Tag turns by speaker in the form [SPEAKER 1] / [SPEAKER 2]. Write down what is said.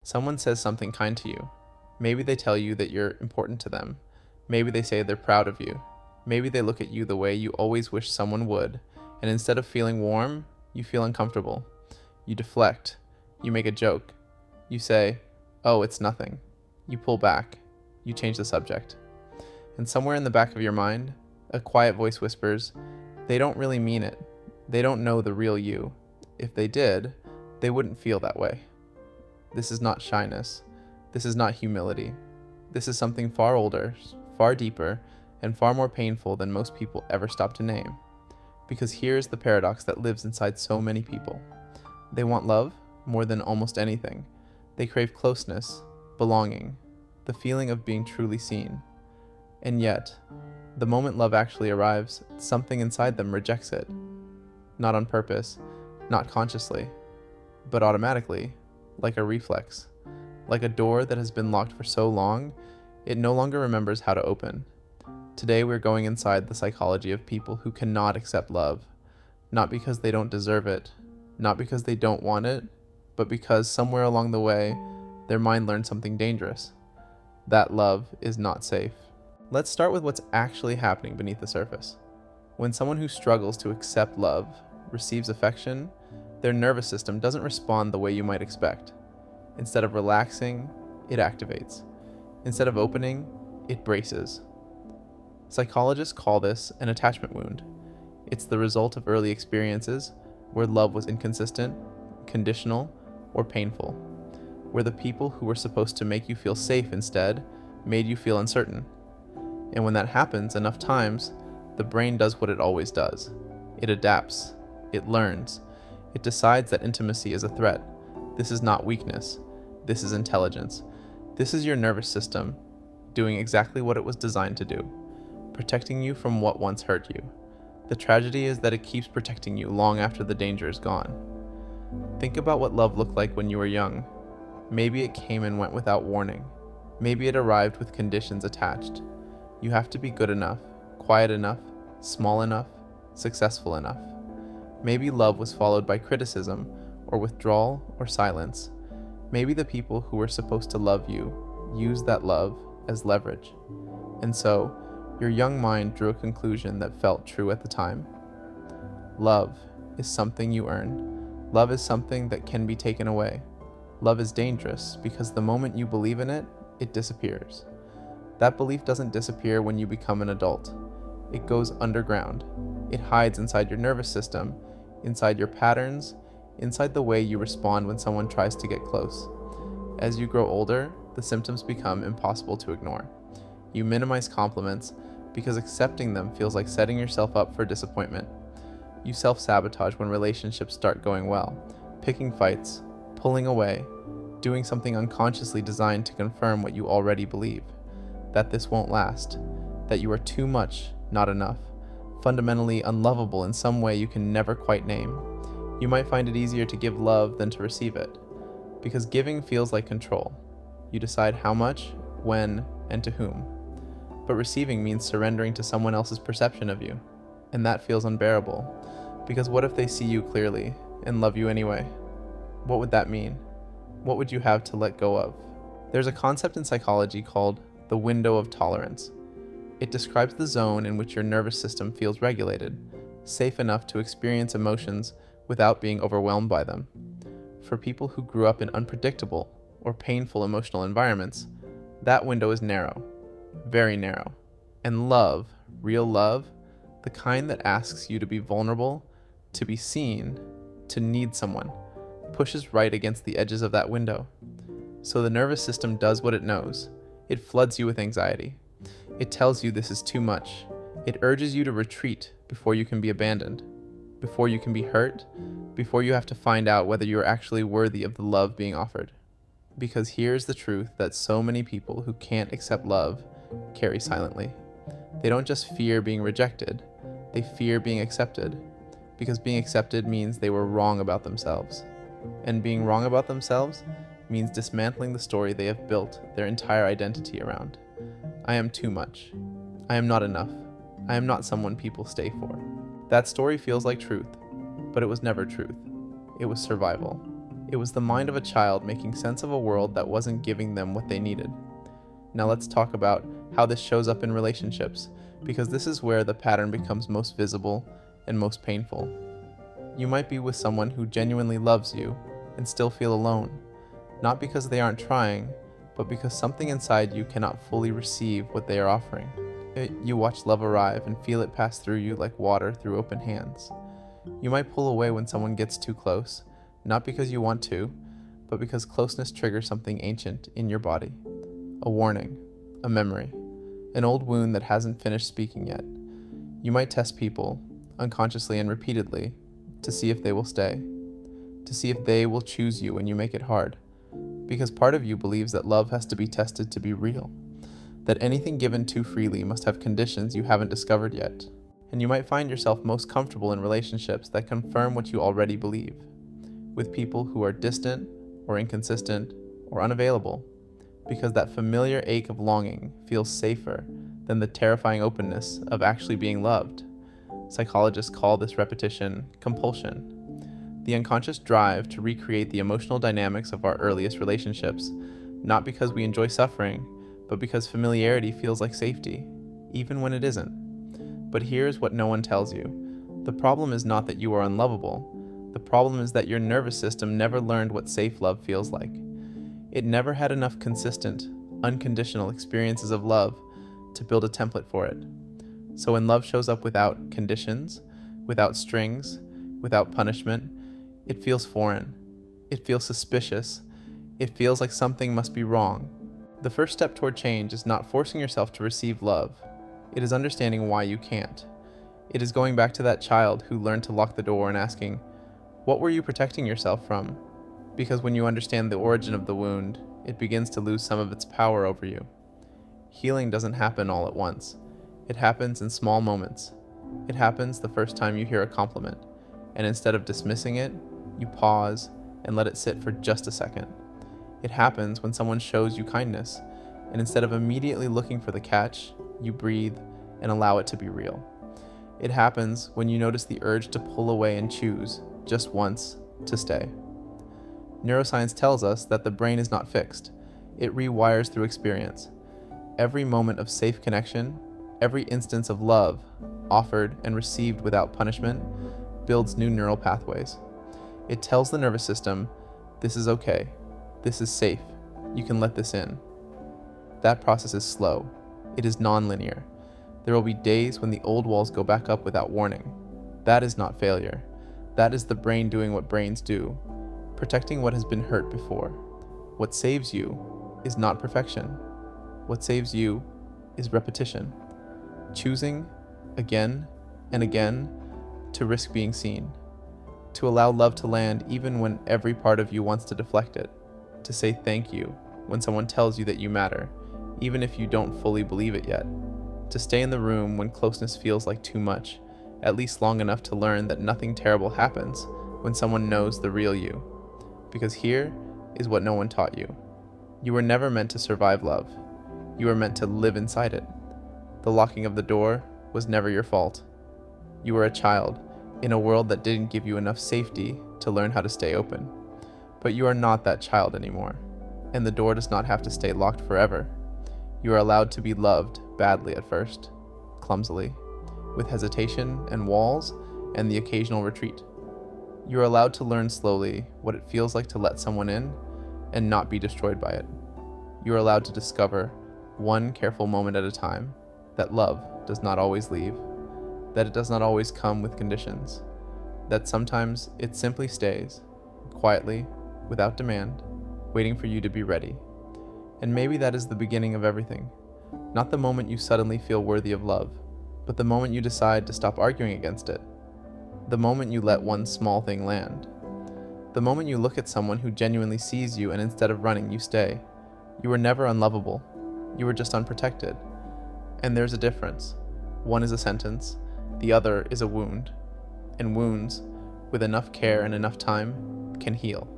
[SPEAKER 1] Someone says something kind to you. Maybe they tell you that you're important to them. Maybe they say they're proud of you. Maybe they look at you the way you always wish someone would, and instead of feeling warm, you feel uncomfortable. You deflect. You make a joke. You say, "Oh, it's nothing." You pull back. You change the subject. And somewhere in the back of your mind, a quiet voice whispers, "They don't really mean it. They don't know the real you. If they did, they wouldn't feel that way." This is not shyness. This is not humility. This is something far older, far deeper, and far more painful than most people ever stop to name. Because here is the paradox that lives inside so many people. They want love more than almost anything. They crave closeness, belonging, the feeling of being truly seen. And yet, the moment love actually arrives, something inside them rejects it. Not on purpose, not consciously, but automatically, like a reflex. Like a door that has been locked for so long, it no longer remembers how to open. Today we're going inside the psychology of people who cannot accept love, not because they don't deserve it, not because they don't want it, but because somewhere along the way, their mind learned something dangerous. That love is not safe. Let's start with what's actually happening beneath the surface. When someone who struggles to accept love receives affection, their nervous system doesn't respond the way you might expect. Instead of relaxing, it activates. Instead of opening, it braces. Psychologists call this an attachment wound. It's the result of early experiences where love was inconsistent, conditional, or painful, where the people who were supposed to make you feel safe instead made you feel uncertain. And when that happens enough times, the brain does what it always does. It adapts. It learns. It decides that intimacy is a threat. This is not weakness. This is intelligence. This is your nervous system doing exactly what it was designed to do, protecting you from what once hurt you. The tragedy is that it keeps protecting you long after the danger is gone. Think about what love looked like when you were young. Maybe it came and went without warning. Maybe it arrived with conditions attached. You have to be good enough, quiet enough, small enough, successful enough. Maybe love was followed by criticism, or withdrawal, or silence. Maybe the people who were supposed to love you used that love as leverage. And so, your young mind drew a conclusion that felt true at the time. Love is something you earn. Love is something that can be taken away. Love is dangerous because the moment you believe in it, it disappears. That belief doesn't disappear when you become an adult. It goes underground. It hides inside your nervous system, inside your patterns, inside the way you respond when someone tries to get close. As you grow older, the symptoms become impossible to ignore. You minimize compliments because accepting them feels like setting yourself up for disappointment. You self-sabotage when relationships start going well, picking fights, pulling away, doing something unconsciously designed to confirm what you already believe, that this won't last, that you are too much, not enough, fundamentally unlovable in some way you can never quite name. You might find it easier to give love than to receive it, because giving feels like control. You decide how much, when, and to whom. But receiving means surrendering to someone else's perception of you, and that feels unbearable, because what if they see you clearly and love you anyway? What would that mean? What would you have to let go of? There's a concept in psychology called the window of tolerance. It describes the zone in which your nervous system feels regulated, safe enough to experience emotions without being overwhelmed by them. For people who grew up in unpredictable or painful emotional environments, that window is narrow, very narrow. And love, real love, the kind that asks you to be vulnerable, to be seen, to need someone, pushes right against the edges of that window. So the nervous system does what it knows. It floods you with anxiety. It tells you this is too much. It urges you to retreat before you can be abandoned, before you can be hurt, before you have to find out whether you are actually worthy of the love being offered. Because here's the truth that so many people who can't accept love carry silently. They don't just fear being rejected, they fear being accepted, because being accepted means they were wrong about themselves. And being wrong about themselves means dismantling the story they have built their entire identity around. I am too much. I am not enough. I am not someone people stay for. That story feels like truth, but it was never truth. It was survival. It was the mind of a child making sense of a world that wasn't giving them what they needed. Now let's talk about how this shows up in relationships, because this is where the pattern becomes most visible and most painful. You might be with someone who genuinely loves you and still feel alone, not because they aren't trying, but because something inside you cannot fully receive what they are offering. You watch love arrive and feel it pass through you like water through open hands. You might pull away when someone gets too close, not because you want to, but because closeness triggers something ancient in your body. A warning, a memory, an old wound that hasn't finished speaking yet. You might test people, unconsciously and repeatedly, to see if they will stay, to see if they will choose you when you make it hard, because part of you believes that love has to be tested to be real, that anything given too freely must have conditions you haven't discovered yet, and you might find yourself most comfortable in relationships that confirm what you already believe, with people who are distant or inconsistent or unavailable, because that familiar ache of longing feels safer than the terrifying openness of actually being loved. Psychologists call this repetition compulsion, the unconscious drive to recreate the emotional dynamics of our earliest relationships, not because we enjoy suffering, but because familiarity feels like safety, even when it isn't. But here's what no one tells you. The problem is not that you are unlovable. The problem is that your nervous system never learned what safe love feels like. It never had enough consistent, unconditional experiences of love to build a template for it. So when love shows up without conditions, without strings, without punishment, it feels foreign. It feels suspicious. It feels like something must be wrong. The first step toward change is not forcing yourself to receive love. It is understanding why you can't. It is going back to that child who learned to lock the door and asking, what were you protecting yourself from? Because when you understand the origin of the wound, it begins to lose some of its power over you. Healing doesn't happen all at once. It happens in small moments. It happens the first time you hear a compliment, and instead of dismissing it, you pause and let it sit for just a second. It happens when someone shows you kindness, and instead of immediately looking for the catch, you breathe and allow it to be real. It happens when you notice the urge to pull away and choose, just once, to stay. Neuroscience tells us that the brain is not fixed. It rewires through experience. Every moment of safe connection, every instance of love, offered and received without punishment, builds new neural pathways. It tells the nervous system, this is okay, this is safe, you can let this in. That process is slow. It is non-linear. There will be days when the old walls go back up without warning. That is not failure. That is the brain doing what brains do, protecting what has been hurt before. What saves you is not perfection. What saves you is repetition. Choosing, again and again, to risk being seen. To allow love to land even when every part of you wants to deflect it. To say thank you when someone tells you that you matter, even if you don't fully believe it yet. To stay in the room when closeness feels like too much, at least long enough to learn that nothing terrible happens when someone knows the real you. Because here is what no one taught you. You were never meant to survive love. You were meant to live inside it. The locking of the door was never your fault. You were a child in a world that didn't give you enough safety to learn how to stay open. But you are not that child anymore, and the door does not have to stay locked forever. You are allowed to be loved badly at first, clumsily, with hesitation and walls and the occasional retreat. You are allowed to learn slowly what it feels like to let someone in and not be destroyed by it. You are allowed to discover, one careful moment at a time, that love does not always leave, that it does not always come with conditions, that sometimes it simply stays, quietly, without demand, waiting for you to be ready. And maybe that is the beginning of everything. Not the moment you suddenly feel worthy of love, but the moment you decide to stop arguing against it. The moment you let one small thing land. The moment you look at someone who genuinely sees you and instead of running, you stay. You were never unlovable. You were just unprotected. And there's a difference. One is a sentence, the other is a wound. And wounds, with enough care and enough time, can heal.